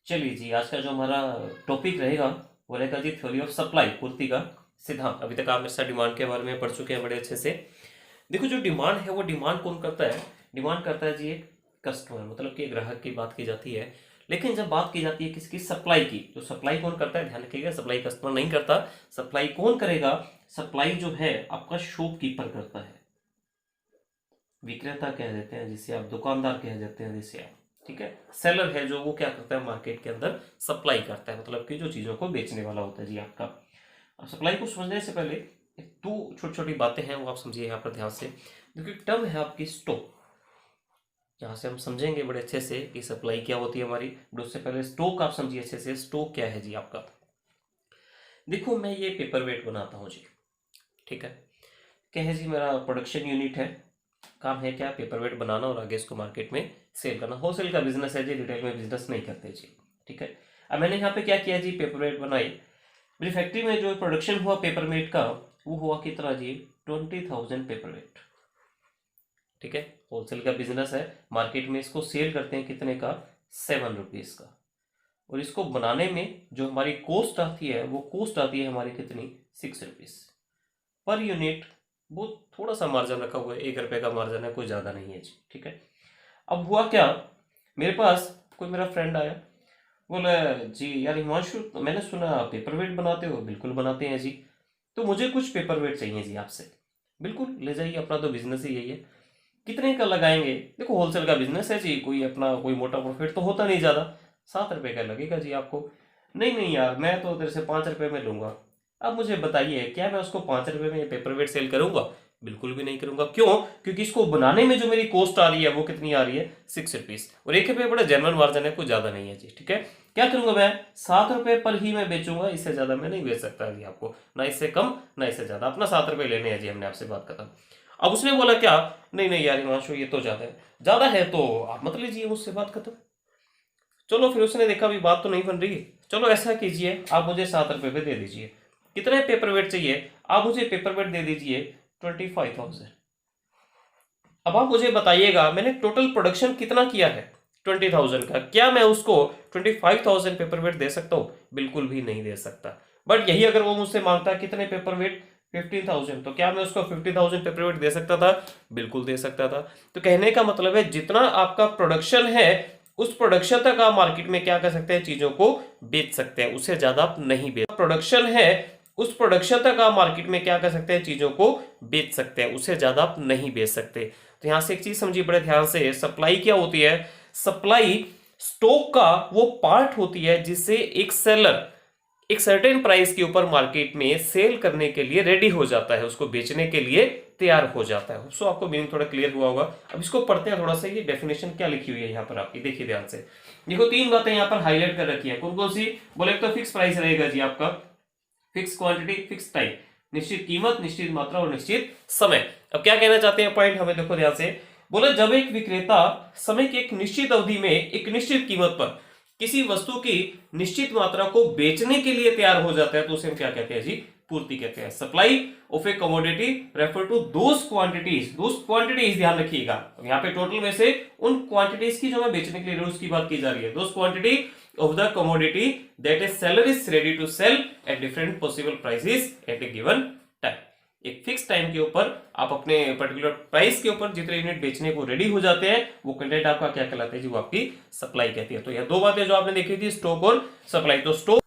चलिए जी, आज का जो हमारा टॉपिक रहेगा वो रहेगा जी थ्योरी ऑफ सप्लाई, पूर्ति का सिद्धांत। अभी तक आप मेरे साथ डिमांड के बारे में पढ़ चुके हैं बड़े अच्छे से। देखो, जो डिमांड है वो डिमांड कौन करता है? डिमांड करता है जी एक कस्टमर, मतलब कि ग्राहक की बात की जाती है। लेकिन जब बात की जाती है किसकी? सप्लाई की। तो सप्लाई कौन करता है? ध्यान रखिएगा, सप्लाई कस्टमर नहीं करता। सप्लाई कौन करेगा? सप्लाई जो है आपका शॉपकीपर करता है, विक्रेता कह देते हैं जिसे आप, दुकानदार कह देते हैं जिसे आप, ठीक है। सेलर है जो, वो क्या करता है? मार्केट के अंदर सप्लाई करता है, मतलब कि जो चीज़ों को बेचने वाला होता है जी आपका। अब सप्लाई को समझने से पहले दो छोटी छोटी बातें हैं वो आप समझिए यहाँ पर ध्यान से। देखिए, टर्म है आपकी स्टॉक। यहाँ से हम समझेंगे बड़े अच्छे से कि सप्लाई क्या होती है हमारी, बट उससे पहले स्टॉक आप समझिए अच्छे से। स्टॉक क्या है जी आपका? देखो, मैं ये पेपर वेट बनाता हूँ जी, ठीक है। क्या है जी? मेरा प्रोडक्शन यूनिट है। काम है क्या? पेपर वेट बनाना और आगे इसको मार्केट में सेल करना। होलसेल का बिजनेस है जी, रिटेल में बिजनेस नहीं करते जी, ठीक है। अब मैंने यहाँ पे क्या किया जी? पेपर वेट बनाई। मेरी फैक्ट्री में जो प्रोडक्शन हुआ पेपर वेट का, वो हुआ कितना जी? 20,000 पेपर वेट, ठीक है। होलसेल का बिजनेस है, मार्केट में इसको सेल करते हैं कितने का? 7 रुपीज का। और इसको बनाने में जो हमारी कॉस्ट आती है, वो कॉस्ट आती है हमारी कितनी? 6 रुपीज पर यूनिट। वो थोड़ा सा मार्जिन रखा हुआ है, 1 रुपए का मार्जिन है, कोई ज़्यादा नहीं है जी, ठीक है। अब हुआ क्या, मेरे पास कोई मेरा फ्रेंड आया, बोला जी यार हिमांशु, तो मैंने सुना आप पेपर वेट बनाते हो। बिल्कुल बनाते हैं जी, तो मुझे कुछ पेपर वेट चाहिए जी आपसे। बिल्कुल ले जाइए, अपना तो बिजनेस ही यही है। कितने का लगाएंगे? देखो, होलसेल का बिजनेस है जी, कोई अपना कोई मोटा प्रॉफिट तो होता नहीं ज़्यादा। 7 रुपए का लगेगा जी आपको। नहीं नहीं यार, मैं तो तेरे से 5 रुपए में लूंगा। अब मुझे बताइए, क्या मैं उसको 5 रुपए में पेपर वेट सेल करूंगा? बिल्कुल भी नहीं करूंगा। क्यों? क्योंकि इसको बनाने में जो मेरी कॉस्ट आ रही है वो कितनी आ रही है? 6 रुपीज। और 1 रुपये बड़ा जेनवन मार्जिन है, कुछ ज्यादा नहीं है जी, ठीक है। क्या करूंगा मैं? 7 रुपए पर ही मैं बेचूंगा, इससे ज्यादा मैं नहीं बेच सकता जी आपको, ना इससे कम ना इससे ज्यादा। अपना 7 रुपए लेने हैं जी हमने, आपसे बात खत्म। अब उसने बोला क्या? नहीं नहीं यार हिमांशु, ये तो ज्यादा है। ज्यादा है तो आप मत लीजिए मुझसे, बात खत्म। चलो फिर उसने देखा अभी बात तो नहीं बन रही, चलो ऐसा कीजिए, आप मुझे 7 रुपए पे दे दीजिए। कितने पेपर वेट चाहिए? आप मुझे पेपर वेट दे दीजिए 25,000। अब आप मुझे बताइएगा, मैंने टोटल प्रोडक्शन कितना किया है? 20,000 का। क्या मैं उसको 25,000 पेपर वेट दे सकता हूँ? बिल्कुल भी नहीं दे सकता। बट यही अगर वो मुझसे मांगता कितने पेपर वेट? 15,000, तो क्या मैं उसको 50,000 पेपर वेट दे सकता था? बिल्कुल दे सकता था। तो कहने का मतलब है, जितना आपका प्रोडक्शन है उस प्रोडक्शन तक आप मार्केट में क्या कर सकते हैं? चीजों को बेच सकते हैं, उससे ज्यादा आप नहीं बेच। प्रोडक्शन है उस प्रोडक्शन तक आप मार्केट में क्या कर सकते हैं? चीजों को बेच सकते हैं, उससे ज्यादा आप नहीं बेच सकते। तो यहां से एक चीज समझिए बड़े ध्यान से, सप्लाई क्या होती है? सप्लाई स्टॉक का वो पार्ट होती है जिससे एक सेलर एक सर्टेन प्राइस के ऊपर मार्केट में सेल करने के लिए रेडी हो जाता है, उसको बेचने के लिए तैयार हो जाता है। सो आपको मीनिंग थोड़ा क्लियर हुआ होगा। अब इसको पढ़ते हैं थोड़ा सा, ये डेफिनेशन क्या लिखी हुई है यहाँ पर आपकी, देखिए ध्यान से। देखो, 3 बातें यहाँ पर हाईलाइट कर रखी है। कौन कौन सी? बोले, एक तो फिक्स प्राइस रहेगा जी आपका, फिक्स क्वांटिटी, फिक्स टाइम, निश्चित कीमत, निश्चित मात्रा और निश्चित समय। अब क्या कहना चाहते हैं पॉइंट हमें, देखो ध्यान से। बोले, जब एक विक्रेता समय की एक निश्चित अवधि में एक निश्चित कीमत पर किसी वस्तु की निश्चित मात्रा को बेचने के लिए तैयार हो जाता है, तो उसे हम क्या कहते हैं जी? पूर्ति कहते हैं। Supply of a commodity refer to those quantities, ध्यान रखिएगा। यहाँ पे टोटल में से उन क्वांटिटीज की जो मैं बेचने के लिए उसकी बात की जा रही है। Those quantity of the commodity that a seller is ready to sell at different possible prices at a given time। एक फिक्स टाइम के ऊपर आप अपने पर्टिकुलर प्राइस के ऊपर जितने यूनिट बेचने को रेडी हो जाते हैं, वो कंटेंट आपका क्या कहलाता है जी? वो आपकी सप्लाई कहती है। तो यह 2 बातें जो आपने देखी थी, स्टॉक और सप्लाई। तो स्टॉक,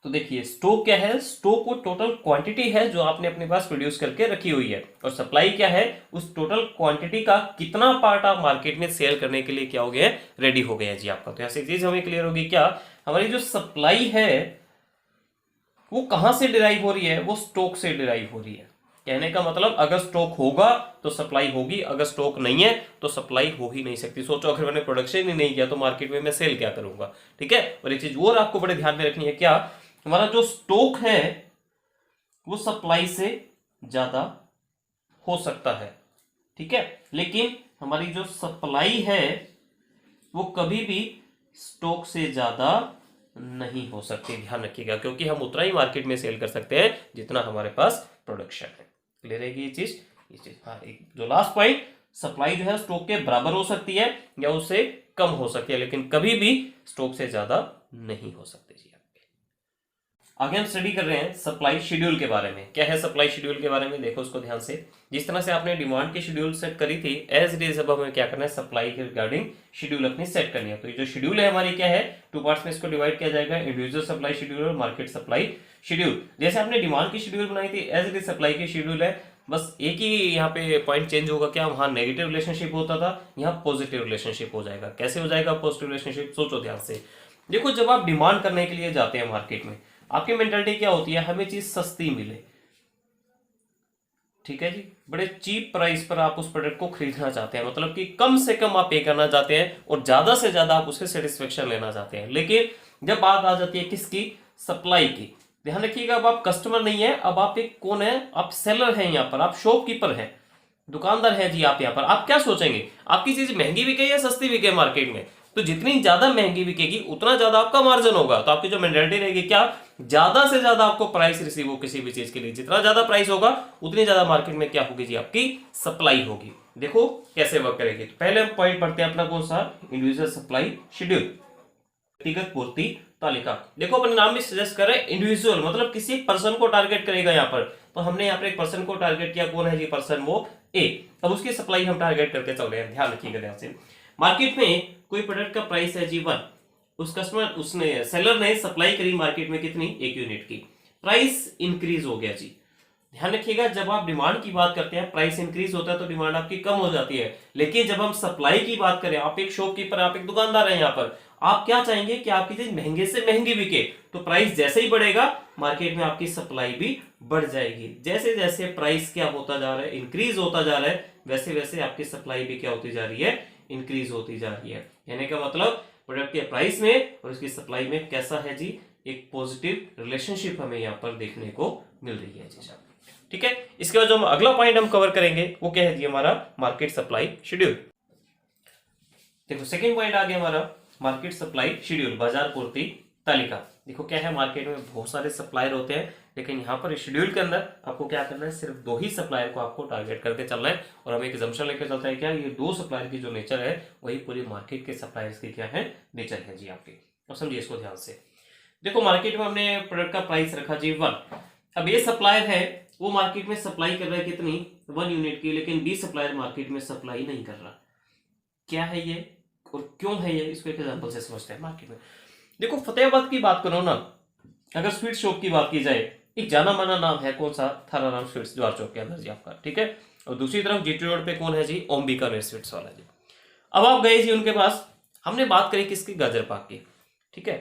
तो देखिए स्टॉक क्या है? स्टॉक वो टोटल क्वांटिटी है जो आपने अपने पास प्रोड्यूस करके रखी हुई है। और सप्लाई क्या है? उस टोटल क्वांटिटी का कितना पार्ट आप मार्केट में सेल करने के लिए क्या हो गया? रेडी हो गया जी आपका। तो ऐसी चीज हमें क्लियर होगी क्या? हमारी जो सप्लाई है वो कहां से डिराइव हो रही है? वो स्टॉक से डिराइव हो रही है। कहने का मतलब, अगर स्टॉक होगा तो सप्लाई होगी, अगर स्टॉक नहीं है तो सप्लाई हो ही नहीं सकती। सोचो, अगर मैंने प्रोडक्शन ही नहीं किया तो मार्केट में मैं सेल क्या करूंगा, ठीक है। और एक चीज और आपको बड़े ध्यान में रखनी है, क्या? हमारा जो स्टॉक है वो सप्लाई से ज्यादा हो सकता है, ठीक है। लेकिन हमारी जो सप्लाई है वो कभी भी स्टॉक से ज्यादा नहीं हो सकती, ध्यान रखिएगा। क्योंकि हम उतना ही मार्केट में सेल कर सकते हैं जितना हमारे पास प्रोडक्शन है। क्लियर रहेगी ये चीज? हाँ, एक जो लास्ट पॉइंट, सप्लाई जो है स्टॉक के बराबर हो सकती है या उससे कम हो सकती है, लेकिन कभी भी स्टॉक से ज्यादा नहीं हो सकती जी। आगे हम स्टडी कर रहे हैं सप्लाई शेड्यूल के बारे में। क्या है सप्लाई शेड्यूल के बारे में, देखो उसको ध्यान से। जिस तरह से आपने डिमांड की शेड्यूल सेट करी थी, एज इट इज अब हमें क्या करना है, सप्लाई के रिगार्डिंग शेड्यूल अपनी सेट करनी है। तो ये जो शेड्यूल है हमारी क्या है, टू पार्ट्स में इसको डिवाइड किया जाएगा, इंडिविजुअल सप्लाई शेड्यूल और मार्केट सप्लाई शेड्यूल। जैसे आपने डिमांड की शेड्यूल बनाई थी, एज इट इज सप्लाई की शेड्यूल है, बस एक ही यहाँ पे पॉइंट चेंज होगा, क्या वहां नेगेटिव रिलेशनशिप होता था, यहाँ पॉजिटिव रिलेशनशिप हो जाएगा। कैसे हो जाएगा पॉजिटिव रिलेशनशिप, सोचो ध्यान से। देखो जब आप डिमांड करने के लिए जाते हैं मार्केट में, आपकी मेंटालिटी क्या होती है, हमें चीज सस्ती मिले, ठीक है जी, बड़े चीप प्राइस पर आप उस प्रोडक्ट को खरीदना चाहते हैं, मतलब कि कम से कम आप पे करना चाहते हैं और ज्यादा से ज्यादा आप उससे सेटिस्फेक्शन लेना चाहते हैं। लेकिन जब बात आ जाती है किसकी, सप्लाई की, ध्यान रखिएगा, अब आप कस्टमर नहीं है, अब आप एक कौन है, आप सेलर हैं, यहाँ पर आप शॉपकीपर हैं, दुकानदार है जी। आप यहाँ पर आप क्या सोचेंगे, आपकी चीज महंगी बिके या सस्ती बिके मार्केट में, तो जितनी ज्यादा महंगी बिकेगी उतना ज्यादा आपका मार्जिन होगा। तो आपकी जो मेंटालिटी रहेगी क्या, ज्यादा से ज्यादा आपको प्राइस रिसीव हो किसी भी चीज के लिए, जितना ज्यादा प्राइस होगा उतनी ज्यादा मार्केट में क्या होगी जी, आपकी सप्लाई होगी। देखो कैसे वर्क करेगी। तो पहले हम पॉइंट पढ़ते हैं अपना, कौन सा, इंडिविजुअल सप्लाई शेड्यूल, व्यक्तिगत पूर्ति तालिका। देखो अपने नाम में सजेस्ट कर रहे हैं इंडिविजुअल, मतलब किसी पर्सन को टारगेट करेगा यहाँ पर। तो हमने यहाँ पर एक पर्सन को टारगेट किया, कौन है जी पर्सन, वो ए। अब उसकी सप्लाई हम टारगेट करके चल रहे हैं, ध्यान रखिएगा ध्यान से। मार्केट में कोई प्रोडक्ट का प्राइस है जी 1, उस कस्टमर उसने सेलर ने सप्लाई करी मार्केट में कितनी, 1 यूनिट की, प्राइस इंक्रीज हो गया जी। ध्यान रखिएगा जब आप डिमांड की बात करते हैं, प्राइस इंक्रीज होता है तो डिमांड आपकी कम हो जाती है। लेकिन जब हम सप्लाई की बात करें, आप एक शॉपकीपर, आप एक दुकानदार हैं यहाँ पर, आप क्या चाहेंगे कि आपकी चीज महंगे से महंगी बिके, तो प्राइस जैसे ही बढ़ेगा मार्केट में आपकी सप्लाई भी बढ़ जाएगी। जैसे जैसे प्राइस क्या होता जा रहा है, इंक्रीज होता जा रहा है, वैसे वैसे आपकी सप्लाई भी क्या होती जा रही है, इंक्रीज होती जा रही है। यानी का मतलब प्रोडक्ट के प्राइस में और उसकी सप्लाई में कैसा है जी, एक पॉजिटिव रिलेशनशिप हमें यहाँ पर देखने को मिल रही है जी साहब, ठीक है। इसके बाद जो अगला पॉइंट हम कवर करेंगे वो क्या है जी, हमारा मार्केट सप्लाई शेड्यूल। देखो सेकंड पॉइंट आ गया हमारा मार्केट सप्लाई शेड्यूल, बाजार पूर्ति तालिका। देखो क्या है, मार्केट में बहुत सारे सप्लायर होते हैं, लेकिन यहाँ पर शेड्यूल के अंदर आपको क्या करना है, सिर्फ 2 ही सप्लायर को आपको टारगेट करके चलना है। और हम एक एजम्पशन लेकर चलते हैं, क्या ये 2 सप्लायर की जो नेचर है वही पूरी मार्केट के सप्लायर्स की क्या है, नेचर है जी आपकी। अब समझिए इसको ध्यान से। देखो मार्केट में हमने प्रोडक्ट का प्राइस रखा जी 1। अब ये सप्लायर है वो मार्केट में सप्लाई कर रहा है कितनी, 1 यूनिट की, लेकिन बी सप्लायर मार्केट में सप्लाई नहीं कर रहा। क्या है ये और क्यों है ये, इसको एक एग्जांपल से समझते हैं। मार्केट में देखो फतेहाबाद की बात करो ना, अगर स्वीट शॉप की बात की जाए, एक जाना माना नाम है, कौन सा, थाराराम स्वीट्स ज्वार चौक के अंदर जी आपका, ठीक है। और दूसरी तरफ जीटी रोड पे कौन है जी, ओम बीकानेर स्वीट्स वाला जी। अब आप गए जी उनके पास, हमने बात करी किसकी, गाजर पाक की, ठीक है।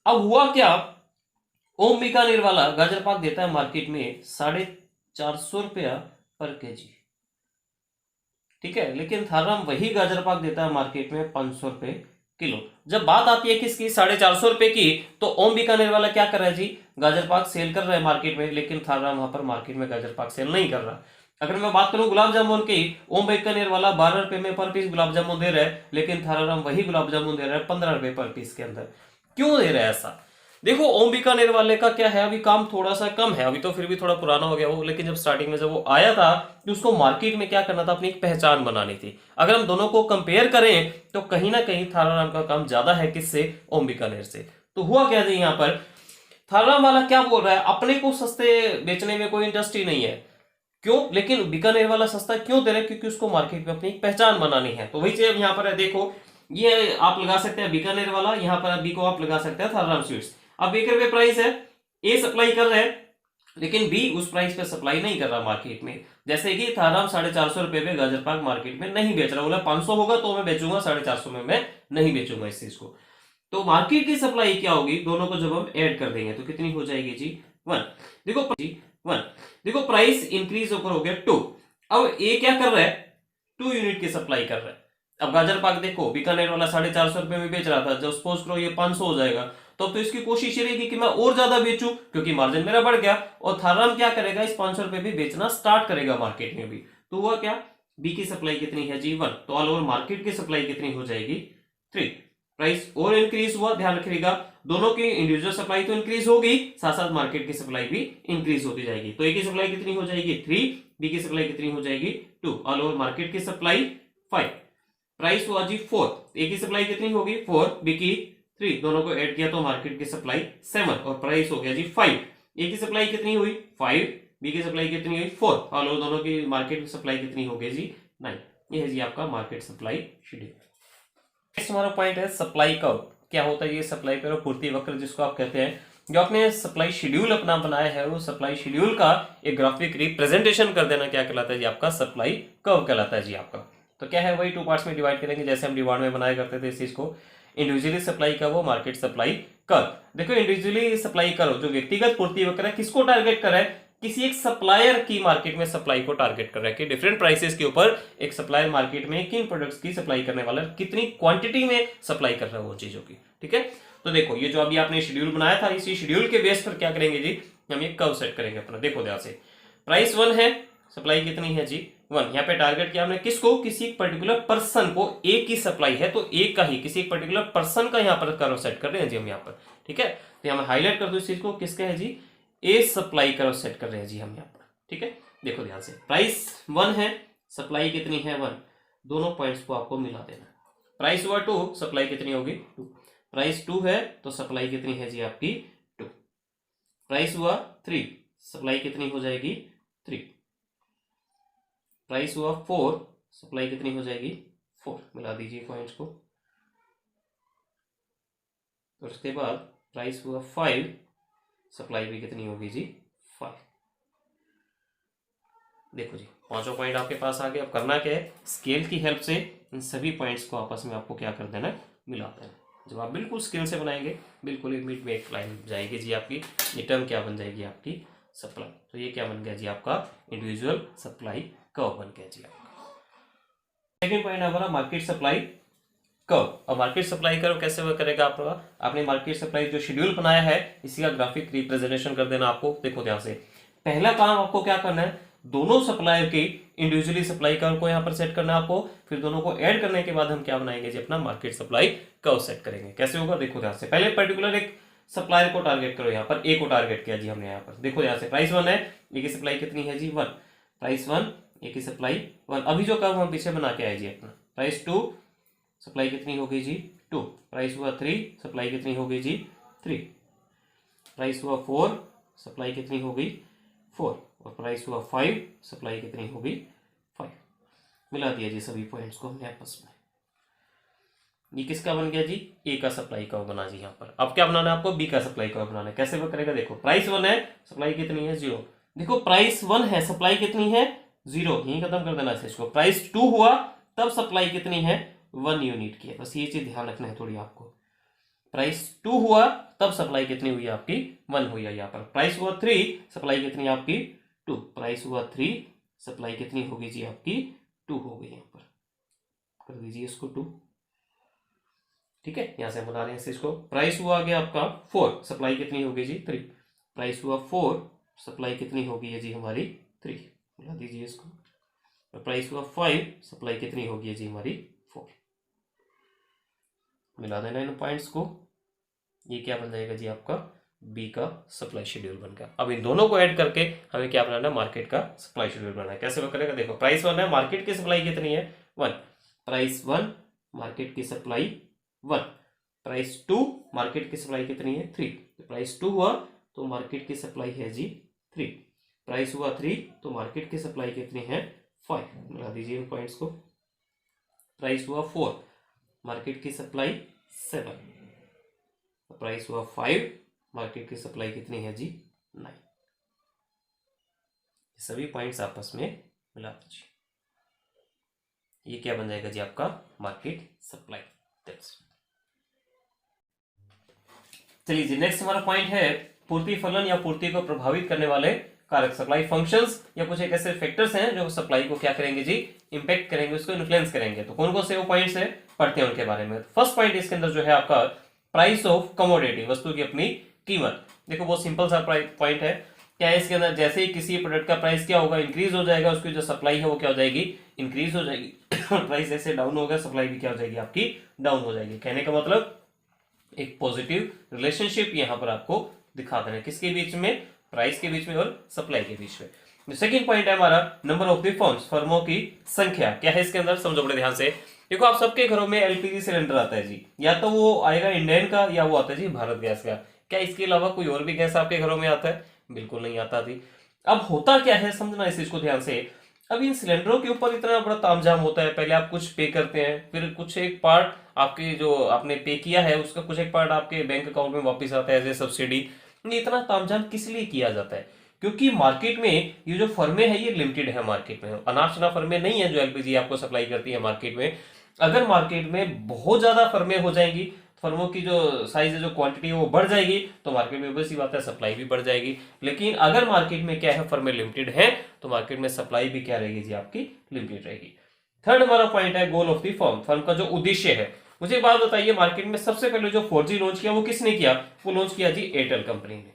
अब हुआ क्या, ओम बीकानेर वाला गाजर पाक देता है मार्केट में 450 रुपया पर केजी, ठीक है, लेकिन थाराम वही गाजर पाक देता है मार्केट में 500 रुपए किलो। जब बात आती है किसकी, 450 रुपए की, तो ओम बीकानेर वाला क्या कर रहा है जी, गाजर पाक सेल कर रहा है मार्केट में, लेकिन थाराम वहां पर मार्केट में गाजर पाक सेल नहीं कर रहा। अगर मैं बात करूं गुलाब जामुन की, ओम बीकानेर वाला 12 रुपए में पर पीस गुलाब जामुन दे रहा है, लेकिन थाराराम वही गुलाब जामुन दे रहा है 15 रुपए पर पीस के अंदर। क्यों दे रहा है ऐसा, देखो ओम बीकानेर वाले का क्या है, अभी काम थोड़ा सा कम है, अभी तो फिर भी थोड़ा पुराना हो गया वो, लेकिन जब स्टार्टिंग में जब वो आया था तो उसको मार्केट में क्या करना था, अपनी एक पहचान बनानी थी। अगर हम दोनों को कंपेयर करें तो कहीं ना कहीं थाराराम का काम ज्यादा है किससे, ओम बीकानेर से। तो हुआ क्या जी, यहाँ पर थाराराम वाला क्या बोल रहा है, अपने को सस्ते बेचने में कोई इंटरेस्ट ही नहीं है, क्यों, लेकिन बीकानेर वाला सस्ता क्यों दे रहा है, क्योंकि उसको मार्केट में अपनी एक पहचान बनानी है। तो वही चीज यहाँ पर है, देखो ये आप लगा सकते हैं बीकानेर वाला, यहाँ पर बी को आप लगा सकते हैं थाराराम स्वीट्स। अब 1 रुपए प्राइस है, ए सप्लाई कर रहे हैं, लेकिन बी उस प्राइस पे सप्लाई नहीं कर रहा मार्केट में। जैसे कि थाराम 450 रुपए पे गाजर पाक मार्केट में नहीं बेच रहा, बोला 500 होगा तो मैं बेचूंगा, 450 में मैं नहीं बेचूंगा इस चीज को। तो मार्केट की सप्लाई क्या होगी, दोनों को जब हम ऐड कर देंगे तो कितनी हो जाएगी जी, 1। देखो 1, देखो प्राइस इंक्रीज होकर हो गया 2। अब ए क्या कर रहा है, 2 यूनिट की सप्लाई कर रहा है। अब गाजर पाक देखो बीकानेर वाला 450 रुपए में बेच रहा था, जब सपोज करो ये 500 हो जाएगा, तो इसकी कोशिश ये रहेगी कि मैं और ज्यादा बेचूं, क्योंकि मार्जिन मेरा बढ़ गया। और थाराम क्या करेगा, इस 500 रुपए भी बेचना स्टार्ट करेगा मार्केट में भी। तो हुआ क्या, बी की सप्लाई कितनी है जी, 1, तो ऑल ओवर मार्केट की सप्लाई कितनी हो जाएगी, 3। प्राइस और इंक्रीज हुआ, ध्यान रखिएगा दोनों की इंडिविजुअल सप्लाई तो इंक्रीज होगी, साथ साथ मार्केट की सप्लाई भी इंक्रीज होती जाएगी। तो ए की सप्लाई कितनी हो जाएगी, 3, बी की सप्लाई कितनी हो जाएगी, 2, ऑल ओवर मार्केट की सप्लाई 5। प्राइस हुआ जी 4, ए की सप्लाई कितनी होगी 4, बी की 3, दोनों को ऐड किया तो मार्केट की सप्लाई 7 और प्राइस हो गया जी 5। ए की सप्लाई कितनी हुई 5, बी की सप्लाई कितनी हुई 4 और दोनों की मार्केट की सप्लाई कितनी हो गई जी 9। ये है जी आपका मार्केट सप्लाई शेड्यूल। नेक्स्ट हमारा पॉइंट है सप्लाई कर्व। क्या होता है ये सप्लाई कर्व, पूर्ति वक्र जिसको आप कहते हैं। जो आपने सप्लाई शेड्यूल अपना बनाया है वो सप्लाई शेड्यूल का एक ग्राफिक रिप्रेजेंटेशन कर देना क्या कहलाता है जी आपका सप्लाई कर्व कहलाता है जी आपका। तो क्या है वही 2 पार्ट्स में डिवाइड करेंगे जैसे हम डिवाइड में बनाया करते थे इस चीज को। इंडिविजुअली सप्लाई कर्व वो मार्केट सप्लाई कर्व। देखो इंडिविजुअली सप्लाई कर्व जो व्यक्तिगत पूर्ति वक्र है किसको टारगेट कर रहा है, किसी एक सप्लायर की मार्केट में सप्लाई को टारगेट कर रहा है कि डिफरेंट प्राइसेस के ऊपर एक सप्लायर मार्केट में किन प्रोडक्ट्स की सप्लाई करने वाला है, कितनी क्वांटिटी में सप्लाई कर रहा है वो चीजों की। ठीक है, तो देखो ये जो अभी आपने शेड्यूल बनाया था इसी शेड्यूल के बेस पर क्या करेंगे जी, हम ये कर्व सेट करेंगे अपना। देखो ध्यान से, प्राइस 1 है, सप्लाई कितनी है जी 1। यहाँ पे टारगेट किया हमने किसको, किसी एक पर्टिकुलर पर्सन को, ए की सप्लाई है तो ए का ही किसी एक पर्टिकुलर पर्सन का यहाँ पर कर्व सेट कर रहे हैं जी हम यहाँ पर। ठीक है, तो यहाँ हाईलाइट कर दो इस चीज को, किसका है जी, ए सप्लाई कर्व सेट कर रहे हैं जी हम यहाँ पर। ठीक है, देखो ध्यान से, प्राइस 1 है, सप्लाई कितनी है 1, दोनों पॉइंट्स को आपको मिला देना। प्राइस हुआ 2, सप्लाई कितनी होगी 2। प्राइस 2 है तो सप्लाई कितनी है जी आपकी 2। प्राइस हुआ 3, सप्लाई कितनी हो जाएगी 3। प्राइस हुआ 4, सप्लाई कितनी हो जाएगी 4। मिला दीजिए पॉइंट्स को। तो उसके बाद प्राइस हुआ 5, सप्लाई भी कितनी होगी जी 5। देखो जी पांचों पॉइंट आपके पास आ गए। अब करना क्या है, स्केल की हेल्प से इन सभी पॉइंट्स को आपस में आपको क्या कर देना है, मिला देना। जब आप बिल्कुल स्केल से बनाएंगे बिल्कुल एक मिनट में एक लाइन जाएगी जी आपकी। ये टर्म क्या बन जाएगी आपकी सप्लाई। तो ये क्या बन गया जी आपका इंडिविजुअल सप्लाई कर्व बन गया जी आपका। सेकेंड पॉइंट हमारा मार्केट सप्लाई कर्व। और मार्केट सप्लाई कर्व कैसे वर्क करेगा आपका, आपने मार्केट सप्लाई जो शेड्यूल बनाया है इसी का ग्राफिक रिप्रेजेंटेशन कर देना आपको। देखो ध्यान से, पहला काम आपको क्या करना है, दोनों सप्लायर के इंडिविजुअली सप्लाई कर्व को यहाँ पर सेट करना है आपको। फिर दोनों को ऐड करने के बाद हम क्या बनाएंगे जी, अपना मार्केट सप्लाई कर्व सेट करेंगे। कैसे होगा देखो ध्यान से, पहले पर्टिकुलर एक सप्लायर को टारगेट करो, यहाँ पर ए को टारगेट किया जी हमने यहाँ पर। देखो यहाँ से प्राइस 1 है, ए की सप्लाई कितनी है जी 1। प्राइस 1, ए की सप्लाई 1। अभी जो कर्व हम पीछे बना के आए जी अपना, प्राइस 2, सप्लाई कितनी हो गई जी 2। प्राइस हुआ 3, सप्लाई कितनी हो गई जी 3। प्राइस हुआ 4, सप्लाई कितनी हो गई 4। और प्राइस हुआ 5, सप्लाई कितनी हो गई 5। मिला दिया जी सभी पॉइंट्स को हमने आपस में। ये किसका बन गया जी, ए का सप्लाई कर्व बना जी यहाँ पर। अब क्या बनाना है आपको, बी का सप्लाई कर्व बनाना है। कैसे वो करेगा, देखो प्राइस 1 है, सप्लाई कितनी है 0। देखो प्राइस 1 है, सप्लाई कितनी है 0, यही खत्म कर देना इसको। प्राइस 2 हुआ तब सप्लाई कितनी है 1 यूनिट की है, बस ये चीज ध्यान रखना है थोड़ी आपको। प्राइस 2 हुआ तब सप्लाई कितनी हुई आपकी 1 हुई है यहाँ पर। प्राइस हुआ 3, सप्लाई कितनी आपकी 2। प्राइस हुआ 3, सप्लाई कितनी होगी जी आपकी 2 हो गई। यहाँ पर कर दीजिए इसको 2। ठीक है, यहां से हम बना रहे हैं इसको। प्राइस हुआ गया आपका 4, सप्लाई कितनी होगी जी 3। प्राइस हुआ 4, सप्लाई कितनी होगी है जी हमारी 3। मिला दीजिए इसको। और प्राइस हुआ 5, सप्लाई कितनी होगी जी हमारी 4। मिला देना इन पॉइंट्स को। ये क्या बन जाएगा जी आपका बी का सप्लाई शेड्यूल बन गया। अब इन दोनों को ऐड करके हमें क्या बनाना है, मार्केट का सप्लाई शेड्यूल बनाना है। कैसे वो करेगा, देखो प्राइस 1 है, मार्केट की सप्लाई कितनी है 1। प्राइस 1, मार्केट की सप्लाई 1। प्राइस 2, मार्केट की सप्लाई कितनी है 3। प्राइस 2 हुआ तो मार्केट की सप्लाई है जी 3। प्राइस हुआ 3 तो मार्केट की सप्लाई कितनी है 5। मिला दीजिए इन पॉइंट्स को। प्राइस हुआ 4, मार्केट की सप्लाई 7। प्राइस हुआ 5, मार्केट की सप्लाई कितनी है जी 9। सभी पॉइंट्स आपस में मिला दीजिए। ये क्या बन जाएगा जी आपका मार्केट सप्लाई। चलिए जी नेक्स्ट हमारा पॉइंट है पूर्ति फलन या पूर्ति को प्रभावित करने वाले कारक। सप्लाई फंक्शंस या कुछ एक ऐसे फैक्टर्स हैं जो सप्लाई को क्या करेंगे जी, इंपैक्ट करेंगे, उसको इन्फ्लुएंस करेंगे। तो कौन कौन से वो पॉइंट्स है, पढ़ते हैं उनके बारे में। फर्स्ट पॉइंट इसके अंदर जो है आपका प्राइस ऑफ कमोडिटी, वस्तु की अपनी कीमत। देखो बहुत सिंपल सा पॉइंट है। क्या है इसके अंदर, जैसे ही किसी प्रोडक्ट का प्राइस क्या होगा, इंक्रीज हो जाएगा, उसकी जो सप्लाई है वो क्या हो जाएगी, इंक्रीज हो जाएगी। प्राइस जैसे डाउन होगा सप्लाई भी क्या हो जाएगी आपकी डाउन हो जाएगी। कहने का मतलब एक पॉजिटिव रिलेशनशिप यहां पर आपको दिखा देना है, किसके बीच में, प्राइस के बीच में और सप्लाई के बीच में। सेकंड पॉइंट है हमारा नंबर ऑफ द फर्म्स, फर्मों की संख्या क्या है इसके अंदर, समझो बड़े ध्यान से। देखो आप सबके घरों में एलपीजी सिलेंडर आता है जी, या तो वो आएगा इंडियन का या वो आता है जी भारत गैस का। क्या इसके अलावा कोई और भी गैस आपके घरों में आता है? बिल्कुल नहीं आता जी। अब होता क्या है, समझना इस चीज को ध्यान से। अब इन सिलेंडरों के ऊपर इतना बड़ा तामझाम होता है, पहले आप कुछ पे करते हैं, फिर कुछ एक पार्ट आपके जो आपने पे किया है उसका कुछ एक पार्ट आपके बैंक अकाउंट में वापस आता है एज ए सब्सिडी। ये इतना तामझाम किस लिए किया जाता है? क्योंकि मार्केट में ये जो फर्में हैं ये लिमिटेड है, मार्केट में अनाप शनाप फर्में नहीं है जो एलपीजी आपको सप्लाई करती है मार्केट में। अगर मार्केट में बहुत ज्यादा फर्में हो जाएंगी, फर्मों की जो साइज है, जो क्वांटिटी है वो बढ़ जाएगी, तो मार्केट में बस बात है सप्लाई भी बढ़ जाएगी। लेकिन अगर मार्केट में क्या है, फर्में लिमिटेड है, तो मार्केट में सप्लाई भी क्या रहेगी जी, आपकी लिमिटेड रहेगी। थर्ड हमारा पॉइंट है goal of the firm, firm का जो उद्देश्य है। मुझे एक बात बताइए, मार्केट में सबसे पहले जो 4G लॉन्च किया वो किसने किया? वो लॉन्च किया जी एयरटेल कंपनी ने,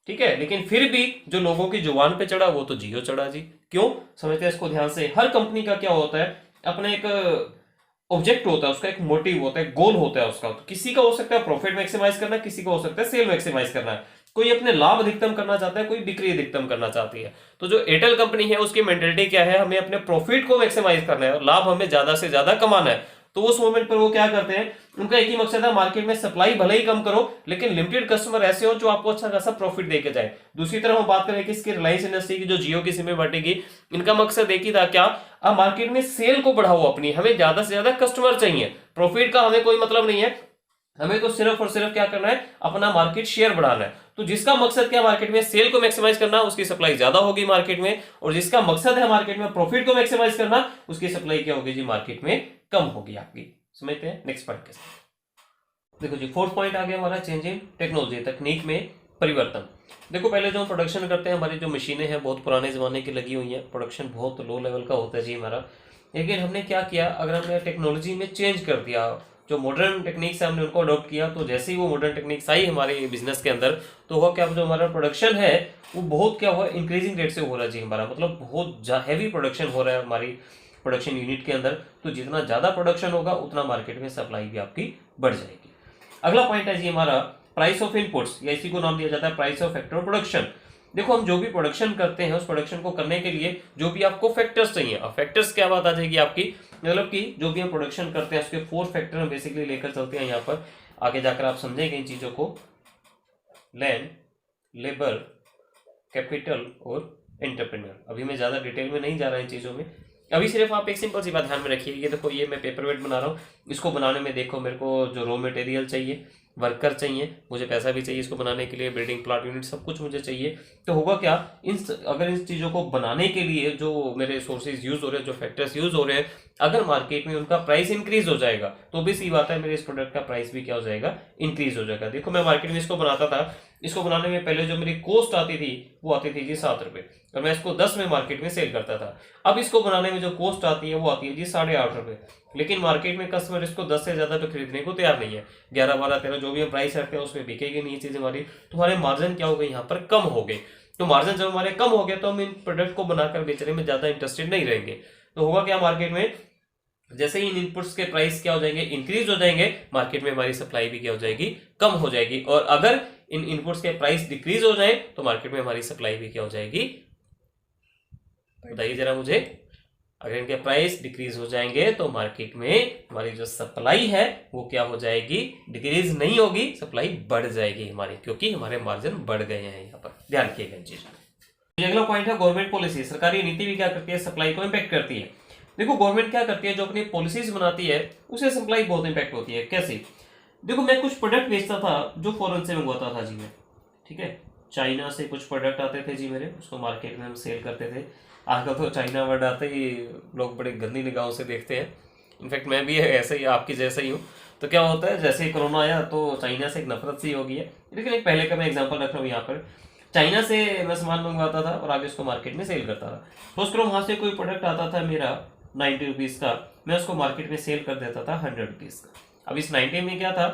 ठीक है। लेकिन फिर भी जो लोगों की जुबान पे चढ़ा वो तो जियो चढ़ा जी। क्यों? समझते हैं इसको ध्यान से। हर कंपनी का क्या होता है, अपना एक ऑब्जेक्ट होता है, उसका एक मोटिव होता है, गोल होता है उसका। तो किसी का हो सकता है प्रॉफिट मैक्सिमाइज करना, किसी का हो सकता है सेल मैक्सिमाइज करना। कोई अपने लाभ अधिकतम करना चाहता है, कोई बिक्री अधिकतम करना चाहती है। तो जो एयरटेल कंपनी है उसकी मेंटेलिटी क्या है, हमें अपने प्रॉफिट को मैक्सिमाइज करना है, लाभ हमें ज्यादा से ज्यादा कमाना है। तो उस मोमेंट पर वो क्या करते हैं, उनका एक ही मकसद है, मार्केट में सप्लाई भले ही कम करो लेकिन लिमिटेड कस्टमर ऐसे हो जो आपको अच्छा खासा प्रॉफिट देके जाए। दूसरी तरफ हम बात करें कि इसकी रिलायंस इंडस्ट्री की जो जियो की सिमें बांटेगी, इनका मकसद एक ही था, क्या? अब मार्केट में सेल को बढ़ाओ अपनी, हमें ज्यादा से ज्यादा कस्टमर चाहिए, प्रॉफिट का हमें कोई मतलब नहीं है, हमें तो सिर्फ और सिर्फ क्या करना है, अपना मार्केट शेयर बढ़ाना है। तो जिसका मकसद क्या, मार्केट में सेल को मैक्सिमाइज करना, उसकी सप्लाई ज्यादा होगी मार्केट में। और जिसका मकसद है मार्केट में प्रॉफिट को मैक्सिमाइज करना, उसकी सप्लाई क्या होगी जी, मार्केट में कम होगी आपकी। समझते हैं नेक्स्ट पॉइंट के साथ। देखो जी फोर्थ पॉइंट आ गया हमारा चेंज इन टेक्नोलॉजी, तकनीक में परिवर्तन। देखो पहले जो हम प्रोडक्शन करते हैं, हमारी जो मशीनें हैं बहुत पुराने जमाने की लगी हुई हैं, प्रोडक्शन बहुत लो लेवल का होता है जी हमारा। लेकिन हमने क्या किया, अगर हमने टेक्नोलॉजी में चेंज कर दिया, जो मॉडर्न टेक्निक्स है हमने उनको अडॉप्ट किया, तो जैसे ही वो मॉडर्न टेक्निक्स आई हमारे बिजनेस के अंदर, तो हुआ क्या, जो हमारा प्रोडक्शन है वो बहुत क्या हुआ, इंक्रीजिंग रेट से हो रहा है जी हमारा, मतलब बहुत हैवी प्रोडक्शन हो रहा है हमारी प्रोडक्शन यूनिट के अंदर। तो जितना ज्यादा प्रोडक्शन होगा उतना मार्केट में सप्लाई भी आपकी बढ़ जाएगी। अगला पॉइंट है जी हमारा प्राइस ऑफ इनपुट्स, या इसी को नाम दिया जाता है price of factor of production. देखो हम जो भी प्रोडक्शन करते हैं, उस प्रोडक्शन को करने के लिए जो भी आपको फैक्टर्स चाहिए, अब फैक्टर्स क्या बात आ जाएगी आपकी, मतलब कि जो भी हम प्रोडक्शन करते हैं उसके 4 फैक्टर हम बेसिकली लेकर चलते हैं यहाँ पर। आगे जाकर आप समझेंगे इन चीजों को, लैंड, लेबर, कैपिटल और एंटरप्रेन्योर। अभी मैं ज्यादा डिटेल में नहीं जा रहा इन चीजों में, अभी सिर्फ आप एक सिंपल सी बात ध्यान में रखिए। ये देखो, ये मैं पेपर वेट बना रहा हूँ, इसको बनाने में देखो मेरे को जो रॉ मटेरियल चाहिए, वर्कर चाहिए, मुझे पैसा भी चाहिए इसको बनाने के लिए, बिल्डिंग प्लाट यूनिट सब कुछ मुझे चाहिए। तो होगा क्या, अगर इन चीज़ों को बनाने के लिए जो मेरे सोर्सेज यूज हो रहे हैं, जो फैक्टर्स यूज हो रहे हैं, अगर मार्केट में उनका प्राइस इंक्रीज हो जाएगा, तो भी सी बात है मेरे इस प्रोडक्ट का प्राइस भी क्या हो जाएगा, इंक्रीज हो जाएगा। देखो मैं मार्केट में इसको बनाता था, इसको बनाने में पहले जो मेरी कॉस्ट आती थी वो आती थी जी 7 रुपए, और मैं इसको 10 में मार्केट में सेल करता था। अब इसको बनाने में जो कॉस्ट आती है वो आती है जी 8.5 रुपए, लेकिन मार्केट में कस्टमर इसको 10 से ज्यादा तो खरीदने को तैयार नहीं है। 11, 12, 13 जो भी हम प्राइस रखते हैं उसमें बिकेगी नहीं ये चीज हमारी, तो हमारे मार्जिन क्या हो गए, यहाँ पर कम हो गए। तो मार्जिन जब हमारे कम हो गए तो हम इन प्रोडक्ट को बनाकर बेचने में ज्यादा इंटरेस्टेड नहीं रहेंगे। तो होगा क्या, मार्केट में जैसे ही इन इनपुट्स के प्राइस क्या हो जाएंगे, इंक्रीज हो जाएंगे, मार्केट में हमारी सप्लाई भी क्या हो जाएगी, कम हो जाएगी। और अगर इन इनपुट्स के प्राइस डिक्रीज हो जाए तो मार्केट में हमारी सप्लाई भी क्या हो जाएगी, बताइए जरा मुझे। अगर इनके प्राइस डिक्रीज हो जाएंगे तो मार्केट में हमारी जो सप्लाई है वो क्या हो जाएगी, डिक्रीज नहीं होगी, सप्लाई बढ़ जाएगी हमारी, क्योंकि हमारे मार्जिन बढ़ गए हैं। यहाँ पर ध्यान रखिएगा चीज। अगला पॉइंट है गवर्नमेंट पॉलिसी, सरकारी नीति भी क्या करती है, सप्लाई को इम्पैक्ट करती है। देखो गवर्नमेंट क्या करती है, जो अपनी पॉलिसीज बनाती है उसे सप्लाई बहुत इंपैक्ट होती है। कैसे? देखो मैं कुछ प्रोडक्ट बेचता था जो फॉरेन से मंगवाता था जी मैं, ठीक है, चाइना से कुछ प्रोडक्ट आते थे जी मेरे, उसको मार्केट में हम सेल करते थे। आजकल तो चाइना वर्ड आते ही लोग बड़े गंदी निगाहों से देखते हैं, इनफैक्ट मैं भी ऐसे ही आपकी जैसा ही हूँ। तो क्या होता है, जैसे ही कोरोना आया तो चाइना से एक नफरत सी हो गई है। लेकिन एक पहले का मैं एग्जांपल रख रहा हूँ यहाँ पर, चाइना से मैं सामान मंगवाता था और आगे उसको मार्केट में सेल करता था। तो उसको वहां से कोई प्रोडक्ट आता था मेरा 90 रुपीज़ का, मैं उसको मार्केट में सेल कर देता था 100 रुपीज़ का। अब इस 90 में क्या था,